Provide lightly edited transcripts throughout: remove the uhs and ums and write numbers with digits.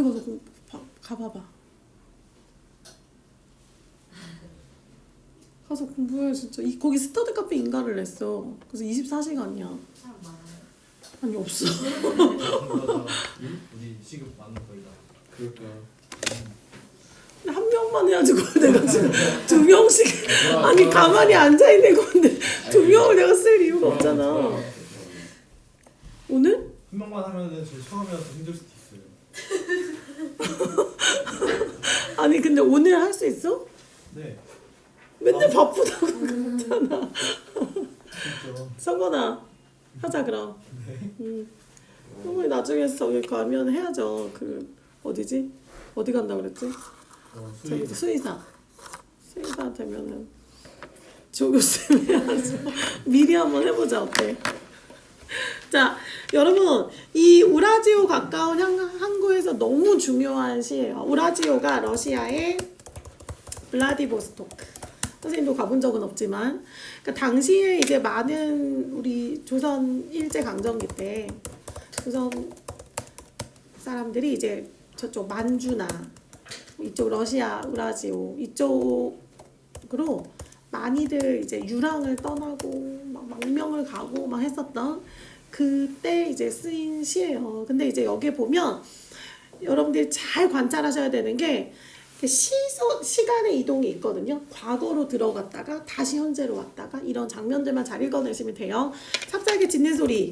빨리 가서 가봐봐. 가서 공부해 진짜. 거기 스터디 카페 인가를 냈어. 그래서 24시간이야. 사람 많아요? 아니 없어. 우리 시급 많은 거이다. 그럴까. 근데 한 명만 해야지 그걸 내가 지금 두 명씩 아니 가만히 앉아있는 건데 두 명을 내가 쓸 이유가 없잖아. 오늘? 한 명만 하면은 저 처음이라서 힘들 수도 있어요. 아니 근데 오늘 할 수 있어? 네. 맨날 바쁘다고 그러잖아. 진짜. 성건아 하자 그럼. 네. 성건이 나중에 저기 가면 해야죠. 그 어디지? 어디 간다 그랬지? 저기 수의사 되면은 조교쌤 해야죠. 미리 한번 해보자. 어때? 자 여러분 이 우라지오 가까운 항구에서 너무 중요한 시예요. 우라지오가 러시아의 블라디보스토크. 선생님도 가본 적은 없지만 그러니까 당시에 이제 많은 우리 조선 일제 강점기 때 조선 사람들이 이제 저쪽 만주나 이쪽 러시아 우라지오 이쪽으로 많이들 이제 유랑을 떠나고 막 망명을 가고 막 했었던 그때 이제 쓰인 시예요. 근데 이제 여기에 보면 여러분들이 잘 관찰하셔야 되는 게 시간의 이동이 있거든요. 과거로 들어갔다가 다시 현재로 왔다가 이런 장면들만 잘 읽어내시면 돼요. 삽살개 짖는 소리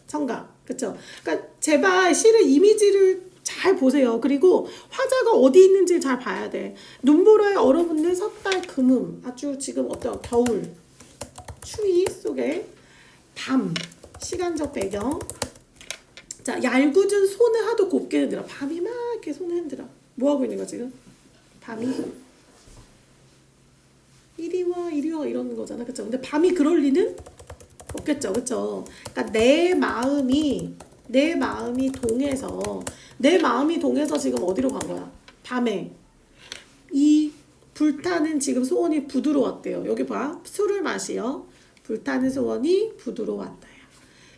청각 그쵸? 그러니까 제발 시를 이미지를 잘 보세요. 그리고 화자가 어디 있는지 잘 봐야 돼. 눈보라에 얼어붙는 섣달 금음 아주 지금 어떤 겨울 추위 속에 밤 시간적 배경. 자 얄궂은 손을 하도 곱게 흔들어. 밤이 막 이렇게 손을 흔들어. 뭐 하고 있는 거야 지금? 밤이 이리 와 이러는 거잖아. 그쵸? 근데 밤이 그럴 리는 없겠죠. 그쵸? 그러니까 내 마음이 동해서 지금 어디로 간 거야? 밤에 이 불타는 지금 소원이 부드러웠대요. 여기 봐. 술을 마시어 불타는 소원이 부드러웠다.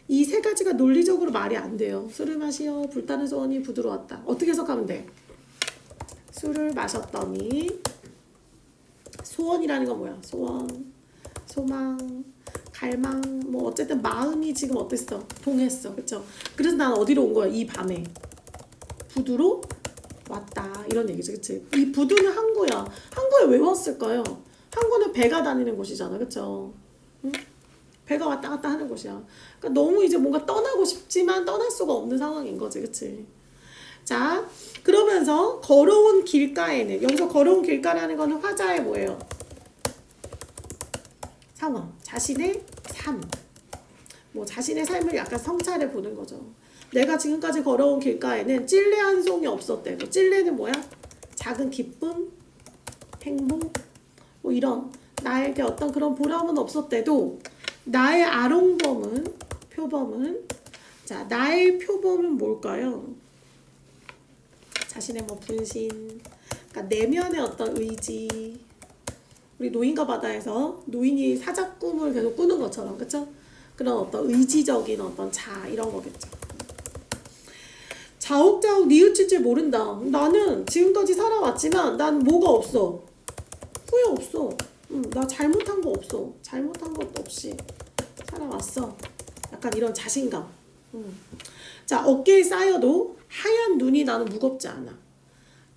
이 세 가지가 논리적으로 말이 안 돼요. 술을 마시어 불타는 소원이 부드러웠다. 어떻게 해석하면 돼? 술을 마셨더니 소원이라는 건 뭐야? 소원, 소망, 갈망 뭐 어쨌든 마음이 지금 어땠어? 동했어. 그쵸? 그래서 난 어디로 온 거야? 이 밤에 부두로 왔다 이런 얘기지. 그치? 이 부두는 항구야. 항구에 왜 왔을까요? 항구는 배가 다니는 곳이잖아. 그쵸? 응? 배가 왔다 갔다 하는 곳이야. 그러니까 너무 이제 뭔가 떠나고 싶지만 떠날 수가 없는 상황인 거지. 그치? 자 그러면서 걸어온 길가에는 여기서 걸어온 길가라는 거는 화자의 뭐예요? 상황, 자신의 삶, 뭐 자신의 삶을 약간 성찰해 보는 거죠. 내가 지금까지 걸어온 길가에는 찔레 한 송이 없었대. 뭐 찔레는 뭐야? 작은 기쁨, 행복, 뭐 이런 나에게 어떤 그런 보람은 없었대도 나의 표범은 자 나의 표범은 뭘까요? 자신의 뭐 분신, 그러니까 내면의 어떤 의지. 우리 노인과 바다에서 노인이 사자꿈을 계속 꾸는 것처럼, 그쵸? 그런 어떤 의지적인 어떤 자 이런 거겠죠. 자욱자욱 뉘우칠 줄 모른다. 나는 지금까지 살아왔지만 난 뭐가 없어. 후회 없어. 나 잘못한 거 없어. 잘못한 것 없이 살아왔어. 약간 이런 자신감. 자 어깨에 쌓여도 하얀 눈이 나는 무겁지 않아.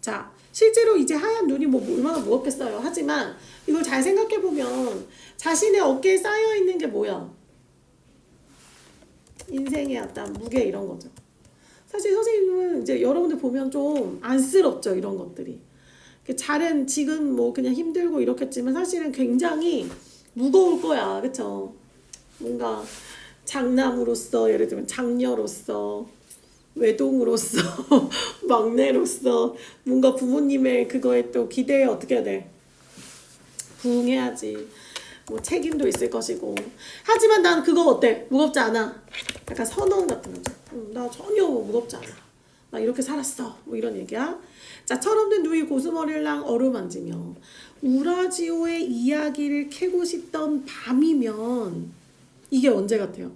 자 실제로 이제 하얀 눈이 뭐 얼마나 무겁겠어요. 하지만 이걸 잘 생각해보면 자신의 어깨에 쌓여있는 게 뭐야? 인생의 어떤 무게 이런 거죠. 사실 선생님은 이제 여러분들 보면 좀 안쓰럽죠. 이런 것들이. 잘은 지금 뭐 그냥 힘들고 이렇겠지만 사실은 굉장히 무거울 거야. 그쵸? 뭔가 장남으로서 예를 들면 장녀로서 외동으로서 막내로서 뭔가 부모님의 그거에 또 기대에 어떻게 해야 돼? 부응해야지. 뭐 책임도 있을 것이고. 하지만 난 그거 어때? 무겁지 않아. 약간 선언 같은 거죠. 나 전혀 무겁지 않아. 나 이렇게 살았어. 뭐 이런 얘기야. 자, 철없는 누이 고스머리랑 어루만지며 우라지오의 이야기를 캐고 싶던 밤이면 이게 언제 같아요?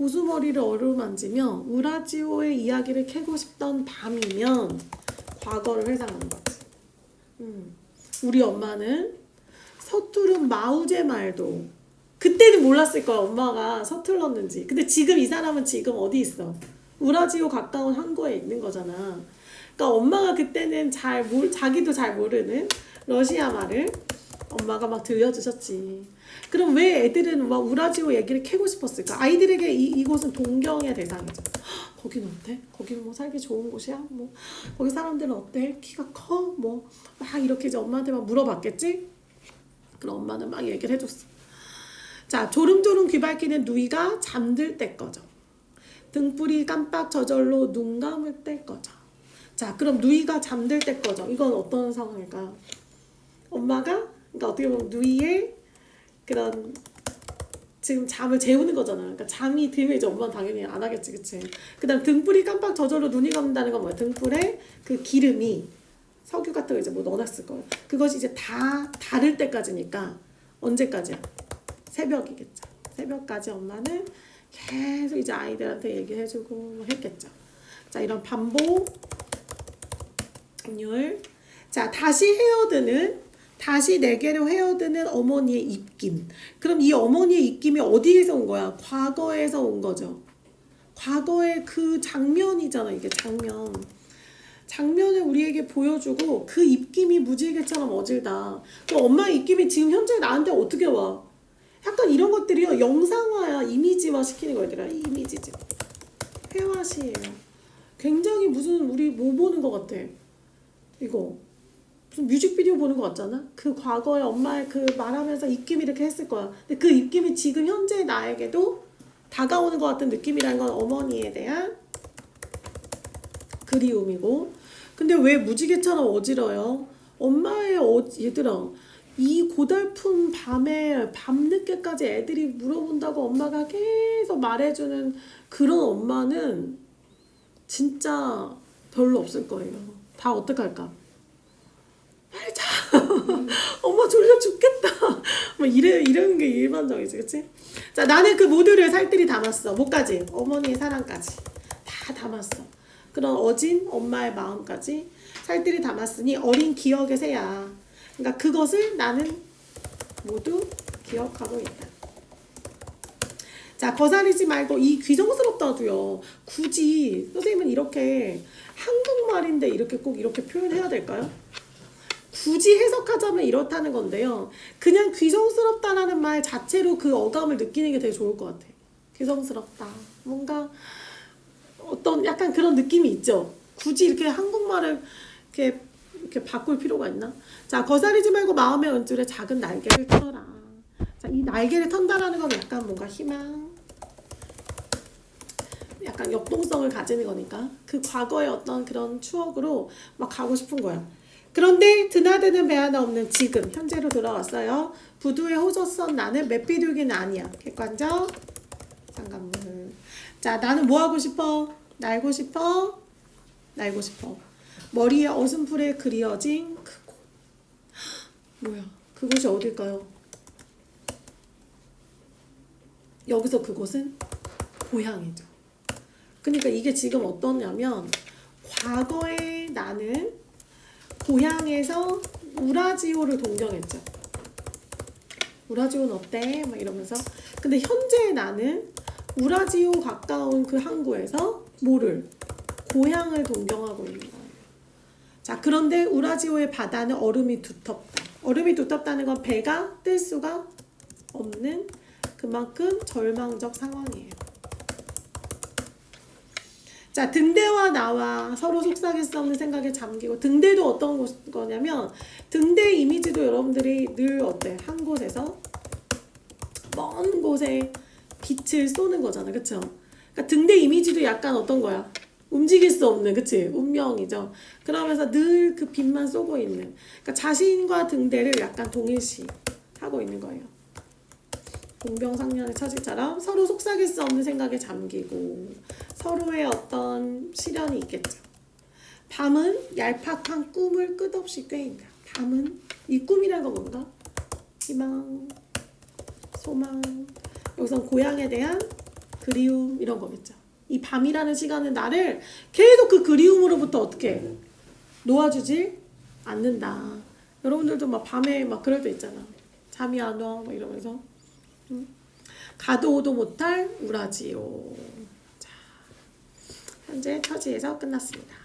고수머리를 어루만지며 우라지오의 이야기를 캐고 싶던 밤이면 과거를 회상하는 거지. 우리 엄마는 서투른 마우제 말도 그때는 몰랐을 거야. 엄마가 서툴렀는지. 근데 지금 이 사람은 지금 어디 있어? 우라지오 가까운 항구에 있는 거잖아. 그러니까 엄마가 그때는 자기도 잘 모르는 러시아 말을 엄마가 막 들려주셨지. 그럼 왜 애들은 막 우라지오 얘기를 캐고 싶었을까? 아이들에게 이곳은 동경의 대상이죠. 거기는 어때? 거기는 뭐 살기 좋은 곳이야? 뭐 거기 사람들은 어때? 키가 커? 뭐 막 이렇게 이제 엄마한테 막 물어봤겠지? 그럼 엄마는 막 얘기를 해줬어. 자, 조름조름 귀밟히는 누이가 잠들 때 꺼져. 등불이 깜빡 저절로 눈 감을 때 꺼져. 자, 그럼 누이가 잠들 때 꺼져. 이건 어떤 상황일까요? 엄마가 그러니까 어떻게 보면 누이의 그런 지금 잠을 재우는 거잖아. 그러니까 잠이 들면 이제 엄마는 당연히 안 하겠지, 그치? 그다음 등불이 깜빡 저절로 눈이 감는다는 건 뭐야? 등불에 그 기름이 석유 같은 거 이제 뭐 넣어놨을 거예요. 그것이 이제 다 다를 때까지니까 언제까지야? 새벽이겠죠. 새벽까지 엄마는 계속 이제 아이들한테 얘기해주고 뭐 했겠죠. 자, 이런 반복률. 자, 다시 내게로 헤어드는 어머니의 입김. 그럼 이 어머니의 입김이 어디에서 온 거야? 과거에서 온 거죠. 과거의 그 장면이잖아. 이게 장면을 우리에게 보여주고 그 입김이 무지개처럼 어질다. 그 엄마의 입김이 지금 현재 나한테 어떻게 와? 약간 이런 것들이요. 영상화야. 이미지화 시키는 거 얘들아. 이미지지. 회화시예요. 굉장히 무슨 우리 뭐 보는 것 같아. 이거. 무슨 뮤직비디오 보는 것 같잖아? 그 과거에 엄마의 그 말하면서 입김이 이렇게 했을 거야. 근데 그 입김이 지금 현재 나에게도 다가오는 것 같은 느낌이라는 건 어머니에 대한 그리움이고. 근데 왜 무지개처럼 어지러요? 엄마의 얘들아, 이 고달픈 밤에 밤늦게까지 애들이 물어본다고 엄마가 계속 말해주는 그런 엄마는 진짜 별로 없을 거예요. 다 어떡할까? 말자. 엄마 졸려 죽겠다. 뭐 이런 게 일반적이지, 그치? 자, 나는 그 모두를 살뜰히 담았어. 뭐까지? 어머니의 사랑까지 다 담았어. 그런 어진 엄마의 마음까지 살뜰히 담았으니 어린 기억의 새야. 그러니까 그것을 나는 모두 기억하고 있다. 자, 거스르지 말고 이 귀정스럽다도요. 굳이 선생님은 이렇게 한국말인데 이렇게 꼭 이렇게 표현해야 될까요? 굳이 해석하자면 이렇다는 건데요. 그냥 귀정스럽다라는 말 자체로 그 어감을 느끼는 게 되게 좋을 것 같아. 귀정스럽다. 뭔가 어떤 약간 그런 느낌이 있죠. 굳이 이렇게 한국말을 이렇게 바꿀 필요가 있나? 자, 거스르지 말고 마음의 은줄에 작은 날개를 털어라. 자, 이 날개를 턴다라는 건 약간 뭔가 희망, 약간 역동성을 가지는 거니까 그 과거의 어떤 그런 추억으로 막 가고 싶은 거야. 그런데 드나드는 배 하나 없는 지금 현재로 돌아왔어요. 부두에 호젓선 나는 맷비둘기는 아니야. 객관적 상관물. 자, 나는 뭐 하고 싶어? 날고 싶어? 날고 싶어. 머리에 어슴풀에 그리어진 그곳. 뭐야? 그곳이 어딜까요? 여기서 그곳은 고향이죠. 그러니까 이게 지금 어떠냐면 과거에 나는 고향에서 우라지오를 동경했죠. 우라지오는 어때? 막 이러면서. 근데 현재 나는 우라지오 가까운 그 항구에서 뭐를? 고향을 동경하고 있는 거예요. 자, 그런데 우라지오의 바다는 얼음이 두텁다. 얼음이 두텁다는 건 배가 뜰 수가 없는 그만큼 절망적 상황이에요. 자, 등대와 나와 서로 속삭일 수 없는 생각에 잠기고. 등대도 어떤 거냐면 등대 이미지도 여러분들이 늘 어때? 한 곳에서 먼 곳에 빛을 쏘는 거잖아. 그쵸? 그러니까 등대 이미지도 약간 어떤 거야? 움직일 수 없는, 그치? 운명이죠. 그러면서 늘 그 빛만 쏘고 있는. 그러니까 자신과 등대를 약간 동일시 하고 있는 거예요. 공병상련의 처지처럼 서로 속삭일 수 없는 생각에 잠기고 서로의 어떤 시련이 있겠죠. 밤은 얄팍한 꿈을 끝없이 꾀인다. 밤은 이 꿈이라는 건 뭔가? 희망, 소망. 여기선 고향에 대한 그리움 이런 거겠죠. 이 밤이라는 시간은 나를 계속 그 그리움으로부터 어떻게 놓아주질 않는다. 여러분들도 막 밤에 막 그럴 때 있잖아. 잠이 안 와, 막 이러면서. 가도 오도 못할 우라지요. 자, 현재 처지에서 끝났습니다.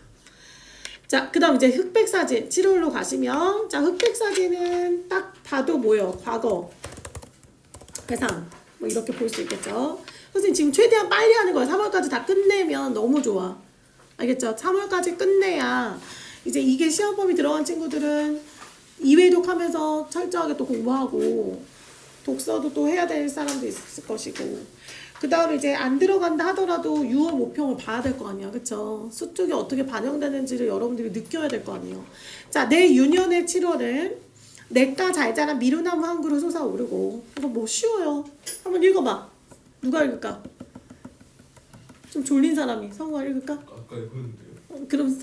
자, 그 다음 이제 흑백사진 7월로 가시면, 자, 흑백사진은 딱 봐도 뭐예요? 과거, 회상, 뭐 이렇게 볼 수 있겠죠. 선생님 지금 최대한 빨리 하는 거예요. 3월까지 다 끝내면 너무 좋아. 알겠죠? 3월까지 끝내야 이제 이게 시험범위 들어간 친구들은 2회독 하면서 철저하게 또 공부하고 독서도 또 해야 될 사람도 있을 것이고, 그 다음에 이제 안 들어간다 하더라도 6월 모평을 봐야 될 거 아니야. 그쵸? 수 쪽이 어떻게 반영되는지를 여러분들이 느껴야 될 거 아니에요. 자, 내유년의 7월은 내가 잘 자란 미루나무 한 그루 솟아오르고. 이거 뭐 쉬워요. 한번 읽어봐. 누가 읽을까? 좀 졸린 사람이 성우가 읽을까? 아까 읽었는데요. 그럼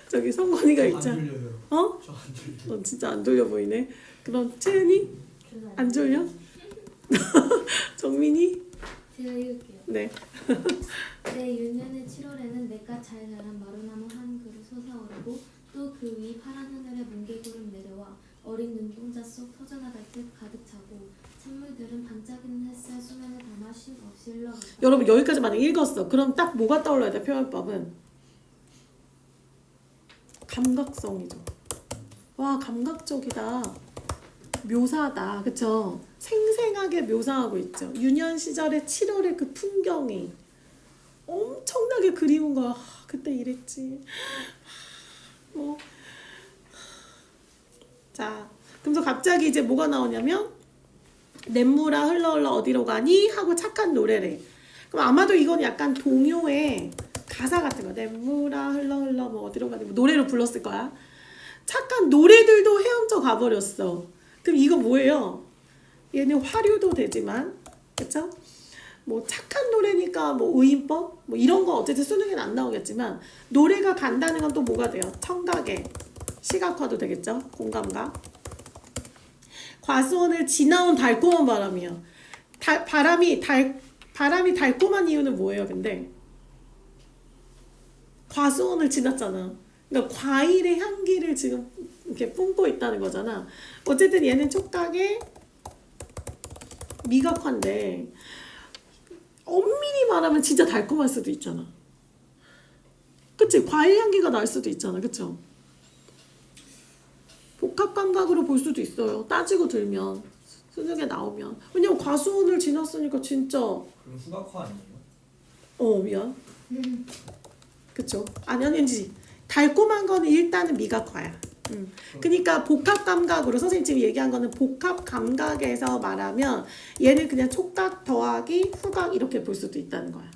저기 성권이가 읽자. 안 들려요. 어? 저 안 들려요. 너 진짜 안 졸려 보이네. 그럼 채은이? 안 졸려? 정민이? 제가 읽을게요. 네. 내 유년의 7월에는 내가 잘 자란 마루나무 한 그루 솟아오르고 또 그 위 파란 하늘에 뭉게구름 내려와 어린 눈동자 속 터져나갈 듯 가득 차고 찬물들은 반짝이는 햇살 수면에 담아 쉼 없이 흘러갔다. 여러분 여기까지 만약 읽었어. 그럼 딱 뭐가 떠올라야 돼? 표현법은 감각성이죠. 와, 감각적이다. 묘사다. 그쵸? 생생하게 묘사하고 있죠. 유년 시절의 7월의 그 풍경이 엄청나게 그리운 거야. 그때 이랬지. 뭐. 자, 그래서 갑자기 이제 뭐가 나오냐면 냇물아 흘러 흘러 어디로 가니? 하고 착한 노래래. 그럼 아마도 이건 약간 동요의 가사 같은 거. 냇물아 흘러 흘러 뭐 어디로 가니? 뭐 노래로 불렀을 거야. 착한 노래들도 헤엄쳐 가버렸어. 그럼 이거 뭐예요? 얘는 화류도 되지만, 그쵸? 뭐 착한 노래니까 뭐 의인법? 뭐 이런 거 어쨌든 수능에는 안 나오겠지만, 노래가 간다는 건 또 뭐가 돼요? 청각에 시각화도 되겠죠? 공감각. 과수원을 지나온 달콤한 바람이요. 바람이 달콤한 이유는 뭐예요, 근데? 과수원을 지났잖아. 그러니까 과일의 향기를 지금 이렇게 뿜고 있다는 거잖아. 어쨌든 얘는 촉각의 미각화인데 엄밀히 말하면 진짜 달콤할 수도 있잖아. 그치? 과일 향기가 날 수도 있잖아. 그쵸? 복합 감각으로 볼 수도 있어요. 따지고 들면 수능에 나오면. 왜냐면 과수원을 지났으니까 진짜. 그럼 후각화 아니에요? 미안. 그쵸? 아니지. 달콤한 거는 일단은 미각화야. 그러니까 복합 감각으로 선생님 지금 얘기한 거는 복합 감각에서 말하면 얘는 그냥 촉각 더하기 후각 이렇게 볼 수도 있다는 거야.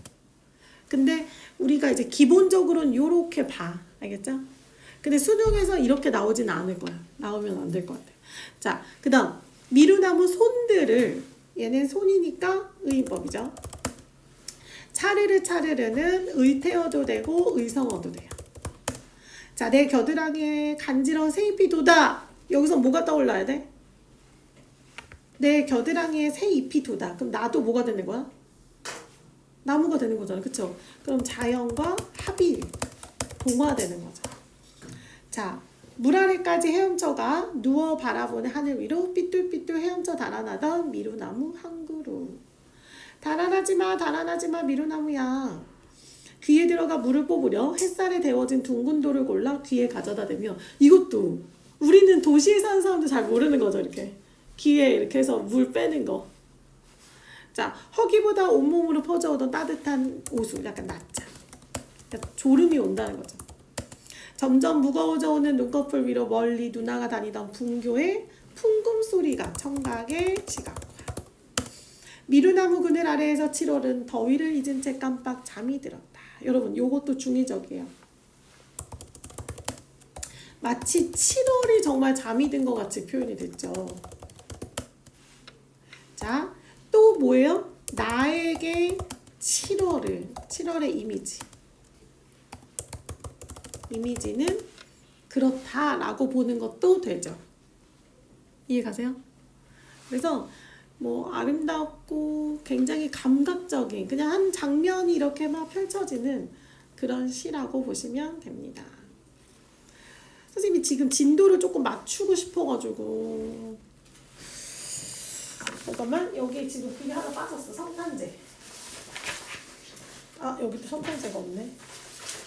근데 우리가 이제 기본적으로는 요렇게 봐. 알겠죠? 근데 수능에서 이렇게 나오지는 않을 거야. 나오면 안 될 것 같아. 자, 그 다음 미루나무 손들을, 얘는 손이니까 의인법이죠. 차르르는 의태어도 되고 의성어도 돼요. 자, 내 겨드랑이에 간지러운 새잎이 돋아. 여기서 뭐가 떠올라야 돼? 내 겨드랑이에 새잎이 돋아. 그럼 나도 뭐가 되는 거야? 나무가 되는 거잖아. 그쵸? 그럼 자연과 합이 동화되는 거죠. 자, 물 아래까지 헤엄쳐가 누워 바라보는 하늘 위로 삐뚤삐뚤 헤엄쳐 달아나던 미루나무 한 그루. 달아나지 마 미루나무야. 귀에 들어가 물을 뽑으려 햇살에 데워진 둥근 돌을 골라 귀에 가져다 대며. 이것도 우리는 도시에 사는 사람들 잘 모르는 거죠. 이렇게 귀에 이렇게 해서 물 빼는 거. 자, 허기보다 온몸으로 퍼져오던 따뜻한 오수, 약간 낮잠. 그러니까 졸음이 온다는 거죠. 점점 무거워져 오는 눈꺼풀 위로 멀리 누나가 다니던 분교의 풍금 소리가 청각의 시각화. 미루나무 그늘 아래에서 7월은 더위를 잊은 채 깜빡 잠이 들었다. 여러분, 요것도 중의적이에요. 마치 7월이 정말 잠이 든 것 같이 표현이 됐죠. 자, 또 뭐예요? 나에게 7월의 이미지는 그렇다라고 보는 것도 되죠. 이해 가세요? 그래서 뭐 아름답고 굉장히 감각적인 그냥 한 장면이 이렇게 막 펼쳐지는 그런 시라고 보시면 됩니다. 선생님이 지금 진도를 조금 맞추고 싶어가지고 잠깐만 여기 지금 그게 하나 빠졌어. 성탄제. 아 여기도 성탄제가 없네.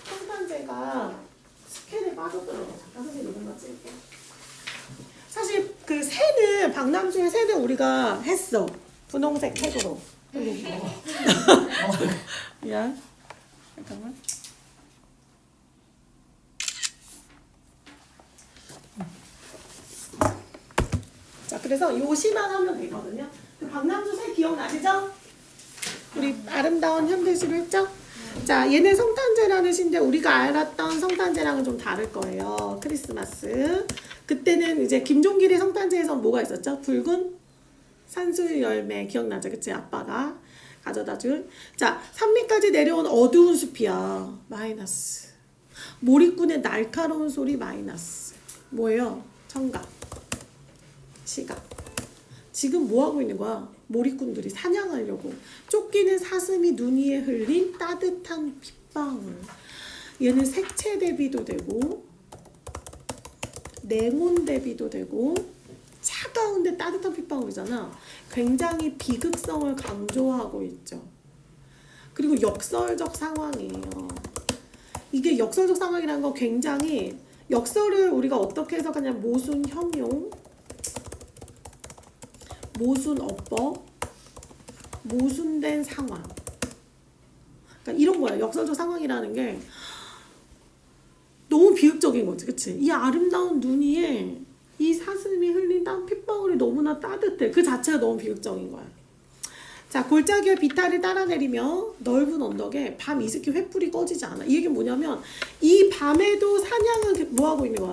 성탄제가 스캔에 빠졌더라고. 잠깐 선생님 이것만 찍을게. 사실 그 새는 박남주의 새는 우리가 했어. 분홍색 책으로. 미안. 잠깐만. 자, 그래서 요 시만 하면 되거든요. 그 박남주 새 기억나시죠? 우리 아름다운 현대시로 했죠? 자, 얘는 성탄제라는 시인데 우리가 알았던 성탄제랑은 좀 다를 거예요. 크리스마스. 그때는 이제 김종길의 성탄제에선 뭐가 있었죠? 붉은 산수유 열매 기억나죠? 그치? 아빠가 가져다 준. 자, 산미까지 내려온 어두운 숲이야. 마이너스. 몰입꾼의 날카로운 소리 마이너스. 뭐예요? 청각. 시각. 지금 뭐 하고 있는 거야? 몰입꾼들이 사냥하려고. 쫓기는 사슴이 눈 위에 흘린 따뜻한 핏방울. 얘는 색채 대비도 되고 냉온 대비도 되고 차가운데 따뜻한 핏방울이잖아. 굉장히 비극성을 강조하고 있죠. 그리고 역설적 상황이에요. 이게 역설적 상황이라는 건 굉장히 역설을 우리가 어떻게 해석하냐면 모순 형용, 모순 어법, 모순된 상황. 그러니까 이런 거야. 역설적 상황이라는 게 너무 비극적인 거지, 그치? 이 아름다운 눈 위에 이 사슴이 흘린 땀 핏방울이 너무나 따뜻해. 그 자체가 너무 비극적인 거야. 자, 골짜기와 비탈을 따라 내리며 넓은 언덕에 밤 이슬기 횃불이 꺼지지 않아. 이 얘기는 뭐냐면 이 밤에도 사냥은 뭐 하고 있는 거야?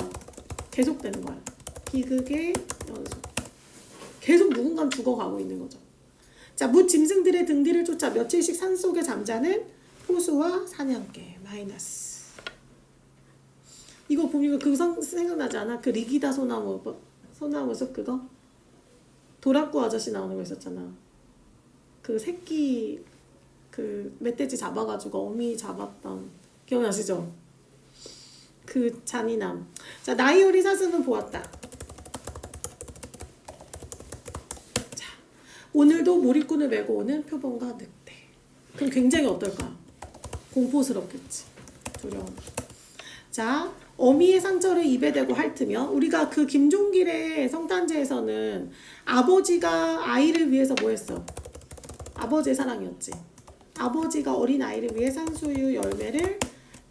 계속되는 거야. 비극의 연속. 계속 누군가는 죽어가고 있는 거죠. 자, 무 짐승들의 등 뒤를 쫓아 며칠씩 산속에 잠자는 포수와 사냥개 마이너스. 이거 보면 그거 생각나지 않아? 그 리기다 소나무 숲 그거? 도라꾸 아저씨 나오는 거 있었잖아. 그 새끼 그 멧돼지 잡아가지고 어미 잡았던 기억나시죠? 그 잔인함. 자, 나이 어린 사슴은 보았다. 자, 오늘도 몰입꾼을 메고 오는 표범과 늑대. 그럼 굉장히 어떨까? 공포스럽겠지. 두려움. 자, 어미의 상처를 입에 대고 핥으며 우리가 그 김종길의 성탄제에서는 아버지가 아이를 위해서 뭐 했어? 아버지의 사랑이었지. 아버지가 어린 아이를 위해 산수유 열매를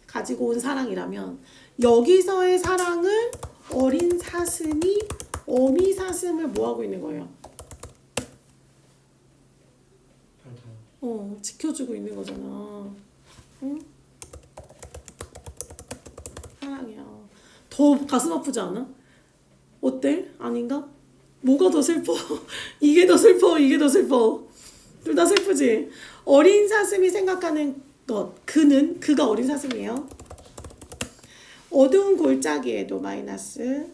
가지고 온 사랑이라면 여기서의 사랑은 어린 사슴이 어미 사슴을 뭐 하고 있는 거예요? 지켜주고 있는 거잖아. 응? 사랑이야. 더 가슴 아프지 않아? 어때? 아닌가? 뭐가 더 슬퍼? 이게 더 슬퍼. 이게 더 슬퍼. 둘 다 슬프지? 어린 사슴이 생각하는 것. 그가 어린 사슴이에요. 어두운 골짜기에도 마이너스.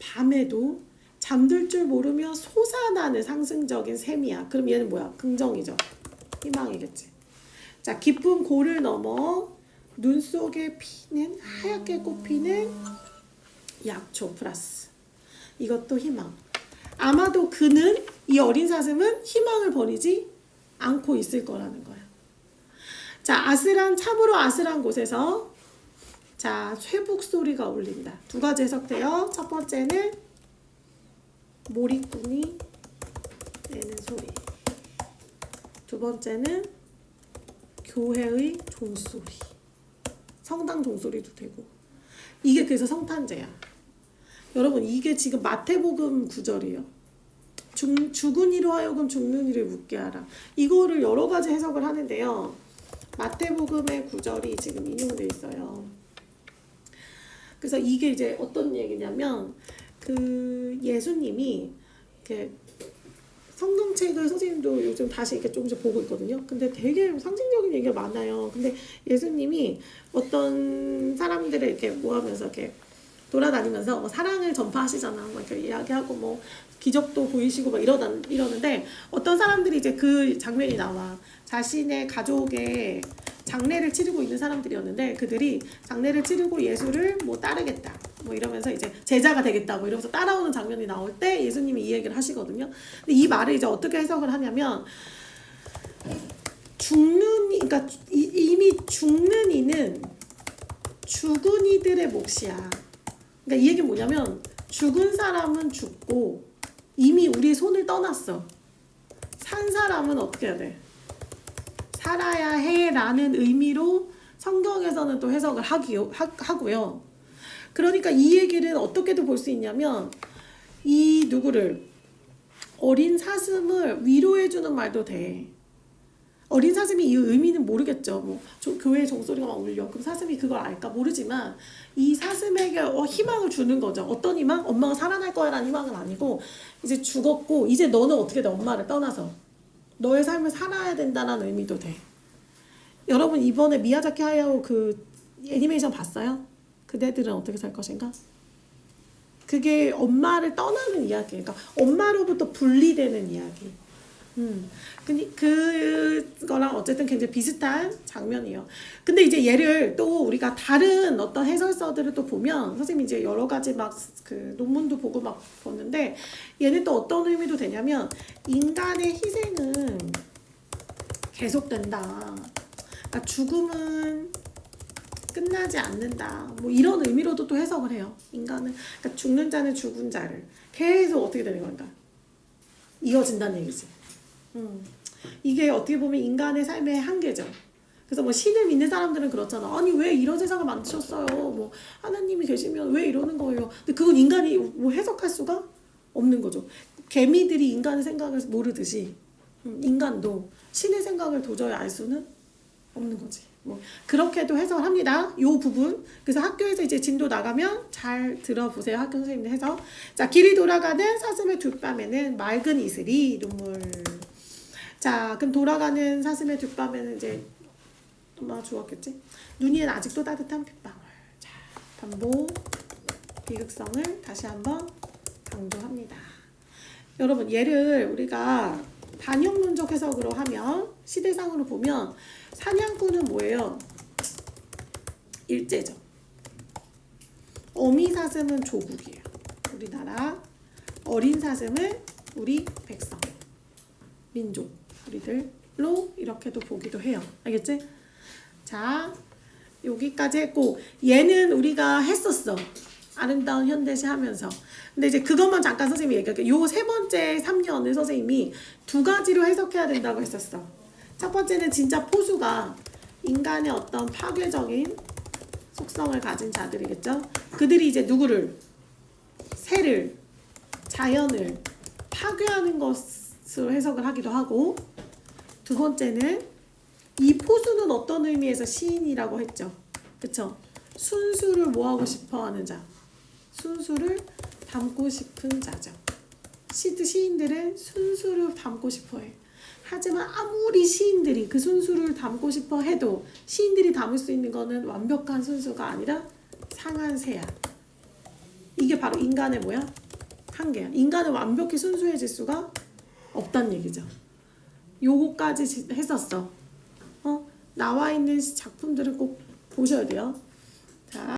밤에도 잠들 줄 모르며 솟아나는 상승적인 셈이야. 그럼 얘는 뭐야? 긍정이죠. 희망이겠지. 자, 깊은 골을 넘어 눈 속에 피는 하얗게 꽃피는 약초 플러스. 이것도 희망. 아마도 그는 이 어린 사슴은 희망을 버리지 않고 있을 거라는 거야. 자, 참으로 아슬한 곳에서 자, 쇠북 소리가 울린다. 두 가지 해석돼요. 첫 번째는 몰입꾼이 내는 소리. 두 번째는 교회의 종소리. 성당 종소리도 되고. 이게 그래서 성탄제야. 여러분, 이게 지금 마태복음 9절이에요. 죽은 이로 하여금 죽는 이를 묻게 하라. 이거를 여러 가지 해석을 하는데요. 마태복음의 9절이 지금 인용돼 있어요. 그래서 이게 이제 어떤 얘기냐면 그 예수님이 이렇게 성경책을 선생님도 요즘 다시 이렇게 조금씩 보고 있거든요. 근데 되게 상징적인 얘기가 많아요. 근데 예수님이 어떤 사람들을 이렇게 모아면서 이렇게 돌아다니면서 뭐 사랑을 전파하시잖아. 뭐 이렇게 이야기하고 뭐 기적도 보이시고 막 이러는데 어떤 사람들이 이제 그 장면이 나와. 자신의 가족의 장례를 치르고 있는 사람들이었는데 그들이 장례를 치르고 예수를 뭐 따르겠다. 뭐 이러면서 이제 제자가 되겠다. 뭐 이러면서 따라오는 장면이 나올 때 예수님이 이 얘기를 하시거든요. 근데 이 말을 이제 어떻게 해석을 하냐면 그러니까 이미 죽는 이는 죽은 이들의 몫이야. 그러니까 이 얘기는 뭐냐면 죽은 사람은 죽고 이미 우리의 손을 떠났어. 산 사람은 어떻게 해야 돼? 살아야 해라는 의미로 성경에서는 또 해석을 하고요. 그러니까 이 얘기를 어떻게도 볼 수 있냐면 이 누구를 어린 사슴을 위로해주는 말도 돼. 어린 사슴이 이 의미는 모르겠죠. 뭐 교회 종소리가 막 울려. 그럼 사슴이 그걸 알까 모르지만 이 사슴에게 희망을 주는 거죠. 어떤 희망? 엄마가 살아날 거야라는 희망은 아니고 이제 죽었고 이제 너는 어떻게 돼? 엄마를 떠나서 너의 삶을 살아야 된다는 의미도 돼. 여러분 이번에 미야자키 하야오 그 애니메이션 봤어요? 그대들은 어떻게 살 것인가? 그게 엄마를 떠나는 이야기예요. 그러니까 엄마로부터 분리되는 이야기. 그거랑 어쨌든 굉장히 비슷한 장면이에요. 근데 이제 얘를 또 우리가 다른 어떤 해설서들을 또 보면 선생님이 이제 여러 가지 막 그 논문도 보고 막 봤는데 얘는 또 어떤 의미도 되냐면 인간의 희생은 계속된다. 그러니까 죽음은 끝나지 않는다. 뭐 이런 의미로도 또 해석을 해요. 인간은 그러니까 죽는 자는 죽은 자를 계속 어떻게 되는 건가? 이어진다는 얘기지. 이게 어떻게 보면 인간의 삶의 한계죠. 그래서 뭐 신을 믿는 사람들은 그렇잖아. 아니 왜 이런 세상을 만드셨어요? 뭐 하나님이 계시면 왜 이러는 거예요? 근데 그건 인간이 뭐 해석할 수가 없는 거죠. 개미들이 인간의 생각을 모르듯이 인간도 신의 생각을 도저히 알 수는 없는 거지. 뭐 그렇게도 해석을 합니다. 요 부분. 그래서 학교에서 이제 진도 나가면 잘 들어보세요. 학교 선생님들 해석. 자, 길이 돌아가는 사슴의 뒷밤에는 맑은 이슬이 눈물. 자, 그럼 돌아가는 사슴의 뒷밤에는 이제 엄마가 주었겠지? 눈이는 아직도 따뜻한 빗방울. 자, 반복 비극성을 다시 한번 강조합니다. 여러분 얘를 우리가 반영론적 해석으로 하면 시대상으로 보면 사냥꾼은 뭐예요? 일제죠. 어미 사슴은 조국이에요. 우리나라. 어린 사슴은 우리 백성, 민족, 우리들로 이렇게도 보기도 해요. 알겠지? 자, 여기까지 했고 얘는 우리가 했었어. 아름다운 현대시 하면서. 근데 이제 그것만 잠깐 선생님이 얘기할게요. 요 세 번째 3년을 선생님이 두 가지로 해석해야 된다고 했었어. 첫 번째는 진짜 포수가 인간의 어떤 파괴적인 속성을 가진 자들이겠죠. 그들이 이제 누구를? 새를, 자연을 파괴하는 것으로 해석을 하기도 하고, 두 번째는 이 포수는 어떤 의미에서 시인이라고 했죠. 그쵸? 순수를 뭐하고 싶어하는 자. 순수를 담고 싶은 자죠. 시인들은 순수를 담고 싶어해. 하지만 아무리 시인들이 그 순수를 담고 싶어 해도 시인들이 담을 수 있는 거는 완벽한 순수가 아니라 상한 새야. 이게 바로 인간의 뭐야? 한계야. 인간은 완벽히 순수해질 수가 없다는 얘기죠. 요거까지 했었어. 나와 있는 작품들을 꼭 보셔야 돼요. 자.